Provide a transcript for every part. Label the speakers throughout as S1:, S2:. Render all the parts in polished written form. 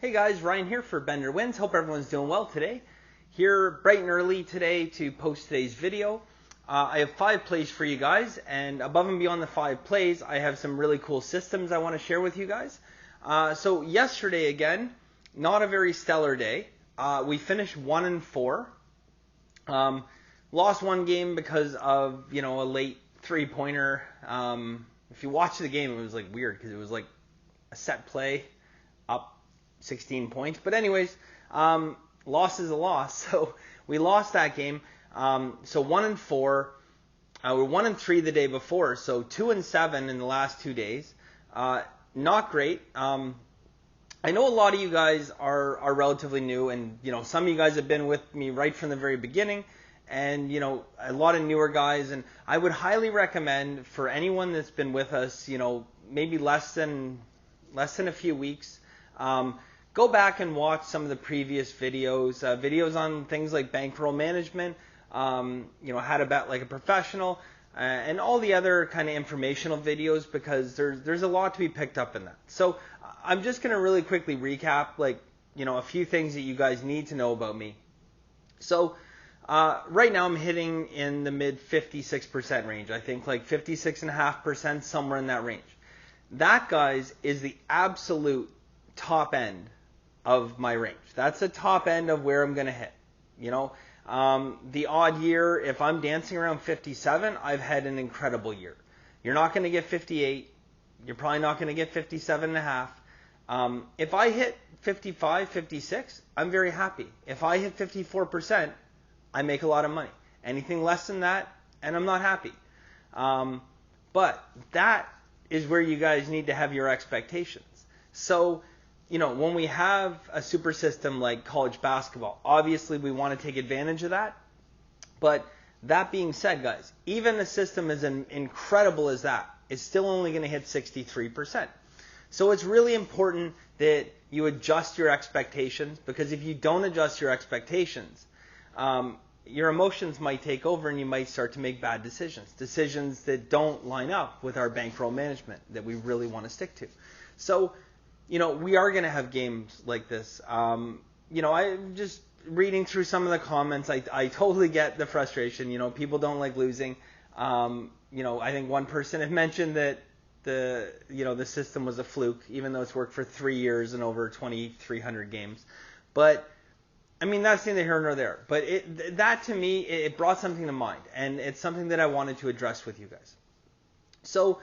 S1: Hey guys, Ryan here for Bender Wins. Hope everyone's doing well today. Here bright and early today to post today's video. I have 5 plays for you guys, and above and beyond the 5 plays, I have some really cool systems I want to share with you guys. So yesterday again, not a very stellar day. We finished 1-4. Lost one game because of a late 3-pointer. If you watch the game, it was like weird because it was like a set play up 16 points. But anyways, loss is a loss. So we lost that game. So 1-4. We're 1-3 the day before. So 2-7 in the last 2 days. Not great. I know a lot of you guys are relatively new, and some of you guys have been with me right from the very beginning, and a lot of newer guys. And I would highly recommend for anyone that's been with us, maybe less than a few weeks. Go back and watch some of the previous videos, videos on things like bankroll management, how to bet like a professional, and all the other kind of informational videos, because there's a lot to be picked up in that. So I'm just going to really quickly recap a few things that you guys need to know about me. So right now I'm hitting in the mid 56% range. I think like 56.5%, somewhere in that range. That, guys, is the absolute top end of my range. That's the top end of where I'm going to hit. The odd year, if I'm dancing around 57, I've had an incredible year. You're not going to get 58. You're probably not going to get 57.5. If I hit 55, 56, I'm very happy. If I hit 54%, I make a lot of money. Anything less than that, and I'm not happy. But that is where you guys need to have your expectations. So, when we have a super system like college basketball, obviously we want to take advantage of that. But that being said, guys, even a system as incredible as that is still only going to hit 63%. So it's really important that you adjust your expectations, because if you don't adjust your expectations, your emotions might take over and you might start to make bad decisions that don't line up with our bankroll management that we really want to stick to. So, we are going to have games like this. I'm just reading through some of the comments. I totally get the frustration. People don't like losing. I think one person had mentioned that the system was a fluke, even though it's worked for 3 years and over 2,300 games. But that's neither here nor there. But that to me, it brought something to mind, and it's something that I wanted to address with you guys. So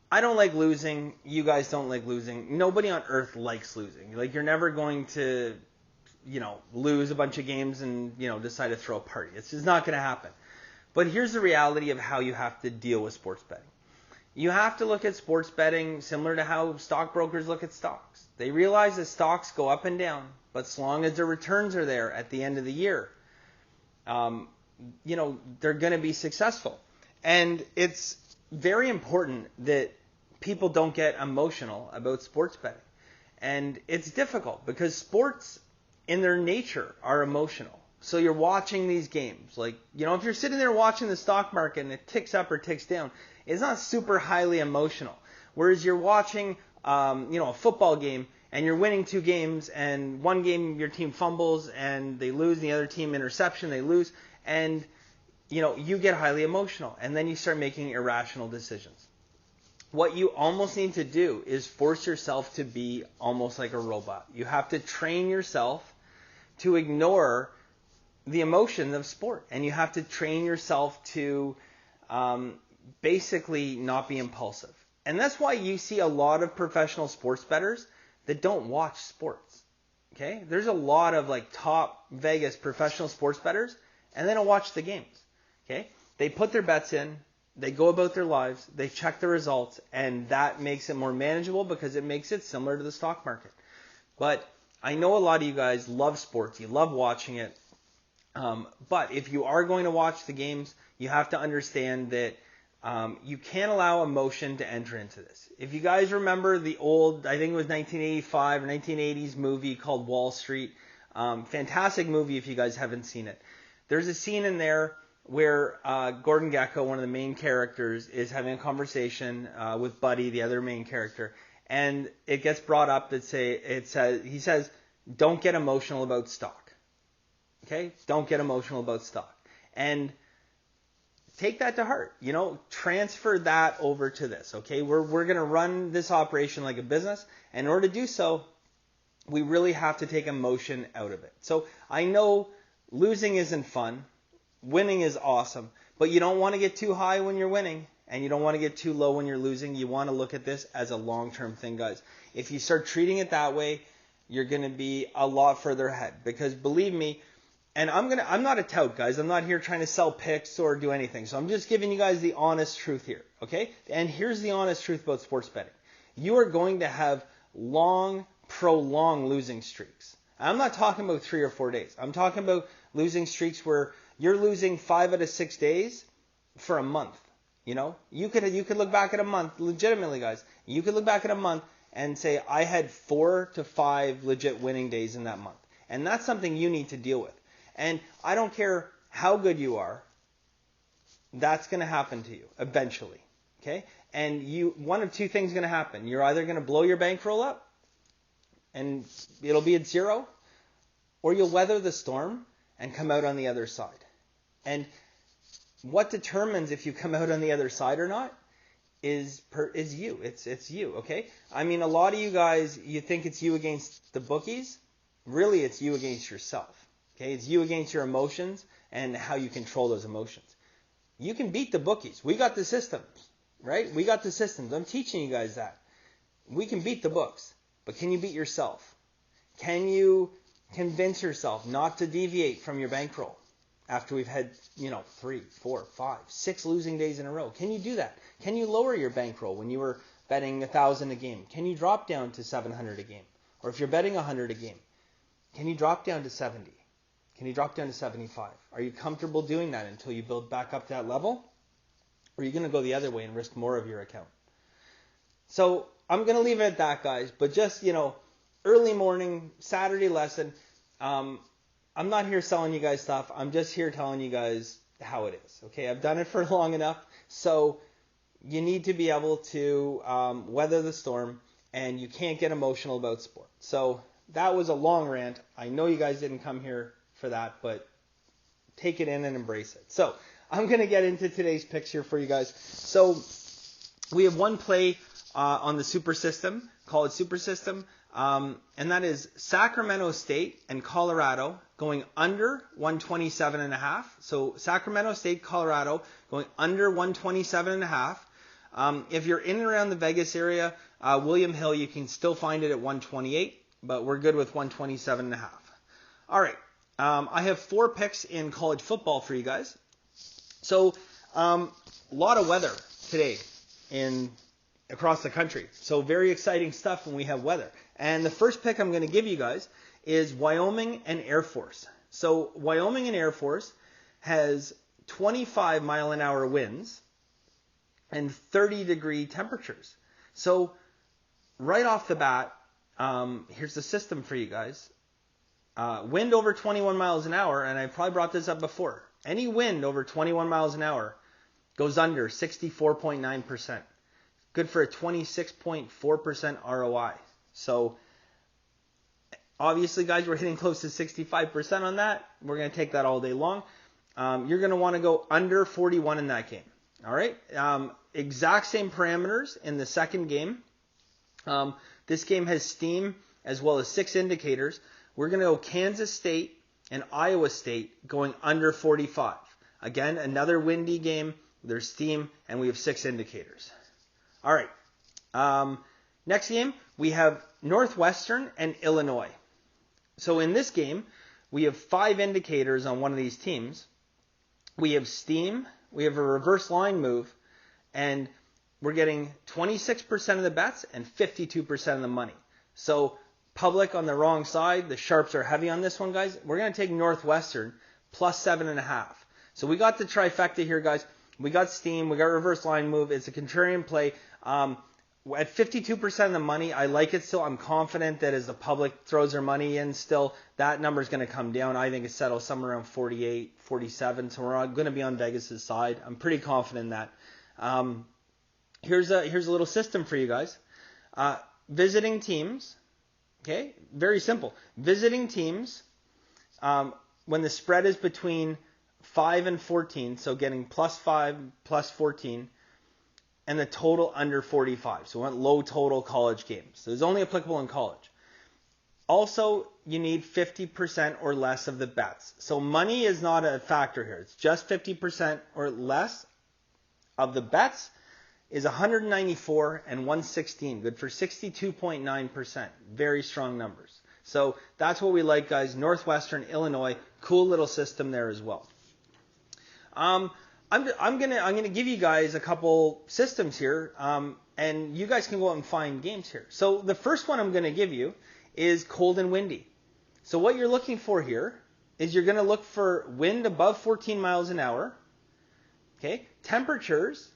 S1: I don't like losing. You guys don't like losing. Nobody on earth likes losing. You're never going to, lose a bunch of games and, decide to throw a party. It's just not going to happen. But here's the reality of how you have to deal with sports betting. You have to look at sports betting similar to how stockbrokers look at stocks. They realize that stocks go up and down, but as long as their returns are there at the end of the year, they're going to be successful. And it's very important that people don't get emotional about sports betting. And it's difficult because sports in their nature are emotional. So you're watching these games. If you're sitting there watching the stock market and it ticks up or ticks down, it's not super highly emotional. Whereas you're watching a football game and you're winning 2 games, and one game your team fumbles and they lose, and the other team interception, they lose, and you get highly emotional, and then you start making irrational decisions. What you almost need to do is force yourself to be almost like a robot. You have to train yourself to ignore the emotions of sport, and you have to train yourself to basically not be impulsive. And that's why you see a lot of professional sports bettors that don't watch sports. Okay? There's a lot of top Vegas professional sports bettors, and they don't watch the games. Okay? They put their bets in, they go about their lives, they check the results, and that makes it more manageable because it makes it similar to the stock market. But I know a lot of you guys love sports, you love watching it, but if you are going to watch the games, you have to understand that you can't allow emotion to enter into this. If you guys remember the old, I think it was 1985 or 1980s movie called Wall Street, fantastic movie if you guys haven't seen it. There's a scene in there where Gordon Gekko, one of the main characters, is having a conversation with Buddy, the other main character, and it gets brought up that he says, don't get emotional about stock. Okay? Don't get emotional about stock. And take that to heart. Transfer that over to this. Okay? We're going to run this operation like a business. And in order to do so, we really have to take emotion out of it. So I know losing isn't fun. Winning is awesome. But you don't want to get too high when you're winning. And you don't want to get too low when you're losing. You want to look at this as a long-term thing, guys. If you start treating it that way, you're going to be a lot further ahead. Because believe me, and I'm not a tout, guys. I'm not here trying to sell picks or do anything. So I'm just giving you guys the honest truth here, okay? And here's the honest truth about sports betting. You are going to have prolonged losing streaks. I'm not talking about 3 or 4 days. I'm talking about losing streaks where you're losing 5 out of 6 days for a month. You could look back at a month, legitimately, guys. You could look back at a month and say, I had 4 to 5 legit winning days in that month. And that's something you need to deal with. And I don't care how good you are, that's going to happen to you eventually. Okay? And one of two things is going to happen. You're either going to blow your bankroll up and it'll be at zero, or you'll weather the storm and come out on the other side. And what determines if you come out on the other side or not is you. It's you, okay? I mean, a lot of you guys, you think it's you against the bookies. Really, it's you against yourself. Okay? It's you against your emotions and how you control those emotions. You can beat the bookies. We got the systems, right? We got the systems. I'm teaching you guys that. We can beat the books, but can you beat yourself? Can you convince yourself not to deviate from your bankroll after we've had, 3, 4, 5, 6 losing days in a row? Can you do that? Can you lower your bankroll when you were betting 1,000 a game? Can you drop down to 700 a game? Or if you're betting 100 a game, can you drop down to 70? Can you drop down to 75? Are you comfortable doing that until you build back up to that level? Or are you going to go the other way and risk more of your account? So I'm going to leave it at that, guys. But just, early morning, Saturday lesson. I'm not here selling you guys stuff. I'm just here telling you guys how it is. Okay, I've done it for long enough. So you need to be able to weather the storm, and you can't get emotional about sport. So that was a long rant. I know you guys didn't come here for that, but take it in and embrace it. So I'm going to get into today's picks here for you guys. So we have one play on the Super System, call it Super System, and that is Sacramento State and Colorado going under 127.5. So Sacramento State, Colorado going under 127.5. If you're in and around the Vegas area, William Hill, you can still find it at 128, but we're good with 127.5. All right. I have 4 picks in college football for you guys. So a lot of weather today across the country. So very exciting stuff when we have weather. And the first pick I'm going to give you guys is Wyoming and Air Force. So Wyoming and Air Force has 25 mile an hour winds and 30-degree temperatures. So right off the bat, here's the system for you guys. Wind over 21 miles an hour, and I probably brought this up before. Any wind over 21 miles an hour goes under 64.9%. Good for a 26.4% ROI. So obviously, guys, we're hitting close to 65% on that. We're going to take that all day long. You're going to want to go under 41 in that game. All right? Exact same parameters in the second game. This game has steam as well as 6 indicators. We're going to go Kansas State and Iowa State going under 45. Again, another windy game. There's steam, and we have 6 indicators. All right. Next game, we have Northwestern and Illinois. So in this game, we have 5 indicators on one of these teams. We have steam, we have a reverse line move, and we're getting 26% of the bets and 52% of the money. So public on the wrong side, the sharps are heavy on this one, guys. We're going to take Northwestern plus 7.5. So we got the trifecta here, guys. We got steam, we got reverse line move. It's a contrarian play. At 52% of the money, I like it still. I'm confident that as the public throws their money in still, that number is going to come down. I think it settles somewhere around 48, 47. So we're going to be on Vegas' side. I'm pretty confident in that. Here's a little system for you guys. visiting teams, okay, very simple. Visiting teams, when the spread is between 5 and 14, so getting +5, +14, and the total under 45. So we want low total college games. So it's only applicable in college. Also, you need 50% or less of the bets. So money is not a factor here. It's just 50% or less of the bets is 194 and 116. Good for 62.9%. Very strong numbers. So that's what we like, guys. Northwestern Illinois, cool little system there as well. I'm gonna give you guys a couple systems here, and you guys can go out and find games here. So the first one I'm gonna give you is cold and windy. So what you're looking for here is you're gonna look for wind above 14 miles an hour. Okay, temperatures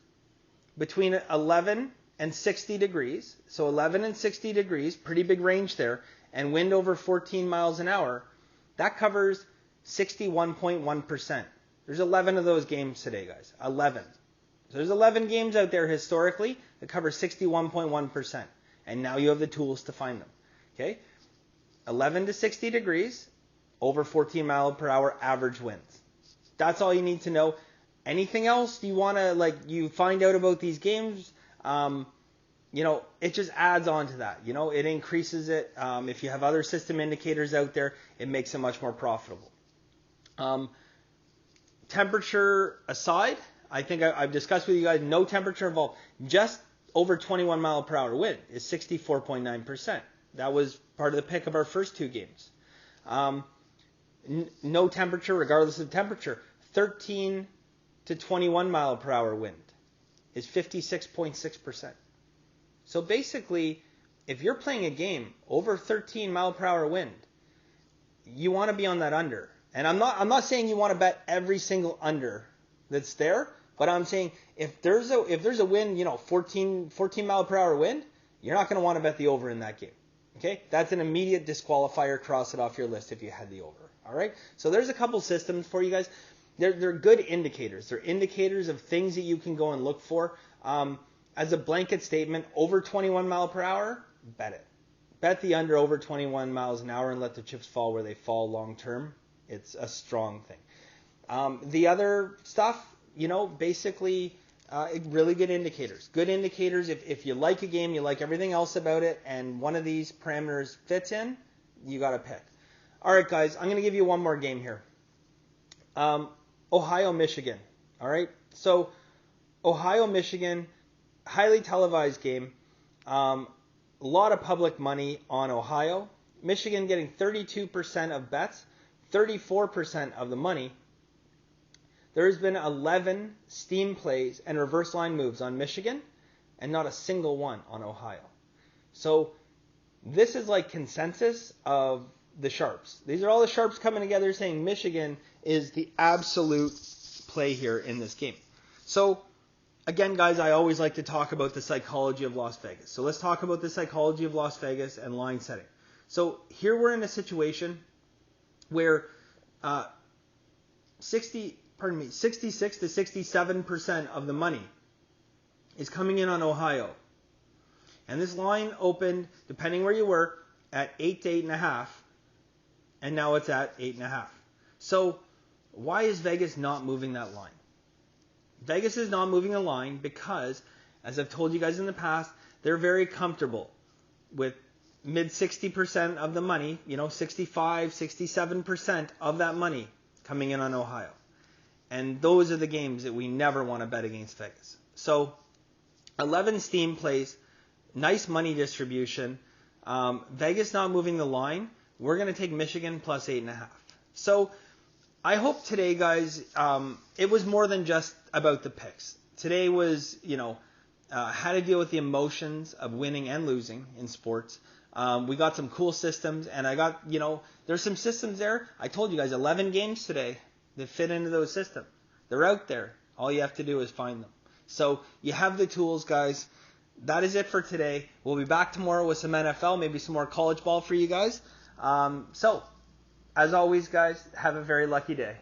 S1: between 11 and 60 degrees. So 11 and 60 degrees, pretty big range there, and wind over 14 miles an hour. That covers 61.1%. There's 11 of those games today, guys. 11. So there's 11 games out there historically that cover 61.1%. And now you have the tools to find them. Okay? 11 to 60 degrees, over 14 mile per hour average winds. That's all you need to know. Anything else you want to, you find out about these games, it just adds on to that. It increases it. If you have other system indicators out there, it makes it much more profitable. Temperature aside, I think I've discussed with you guys, no temperature involved. Just over 21 mile per hour wind is 64.9%. That was part of the pick of our first two games. No temperature, regardless of temperature. 13 to 21 mile per hour wind is 56.6%. So basically, if you're playing a game over 13 mile per hour wind, you want to be on that under. And I'm not saying you want to bet every single under that's there, but I'm saying if there's a wind, 14 mile per hour wind, you're not going to want to bet the over in that game. Okay? That's an immediate disqualifier. Cross it off your list if you had the over. All right? So there's a couple systems for you guys. They're good indicators. They're indicators of things that you can go and look for. As a blanket statement, over 21 mile per hour, bet it. Bet the under over 21 miles an hour and let the chips fall where they fall long term. It's a strong thing. The other stuff, basically really good indicators. Good indicators. If you like a game, you like everything else about it, and one of these parameters fits in, you got to pick. All right, guys, I'm going to give you one more game here. Ohio, Michigan. All right. So Ohio, Michigan, highly televised game. A lot of public money on Ohio. Michigan getting 32% of bets, 34% of the money. There has been 11 steam plays and reverse line moves on Michigan, and not a single one on Ohio. So this is like consensus of the sharps. These are all the sharps coming together saying Michigan is the absolute play here in this game. So again, guys, I always like to talk about the psychology of Las Vegas. So let's talk about the psychology of Las Vegas and line setting. So here we're in a situation where 66 to 67% of the money is coming in on Ohio. And this line opened, depending where you were, at 8 to 8.5, and now it's at 8.5. So why is Vegas not moving that line? Vegas is not moving the line because, as I've told you guys in the past, they're very comfortable with mid 60% of the money, 65, 67% of that money coming in on Ohio. And those are the games that we never want to bet against Vegas. So 11 steam plays, nice money distribution. Vegas not moving the line. We're going to take Michigan plus 8.5. So I hope today, guys, it was more than just about the picks. Today was, how to deal with the emotions of winning and losing in sports. We got some cool systems, and I got, there's some systems there. I told you guys 11 games today that fit into those systems. They're out there. All you have to do is find them. So you have the tools, guys. That is it for today. We'll be back tomorrow with some NFL, maybe some more college ball for you guys. So, as always, guys, have a very lucky day.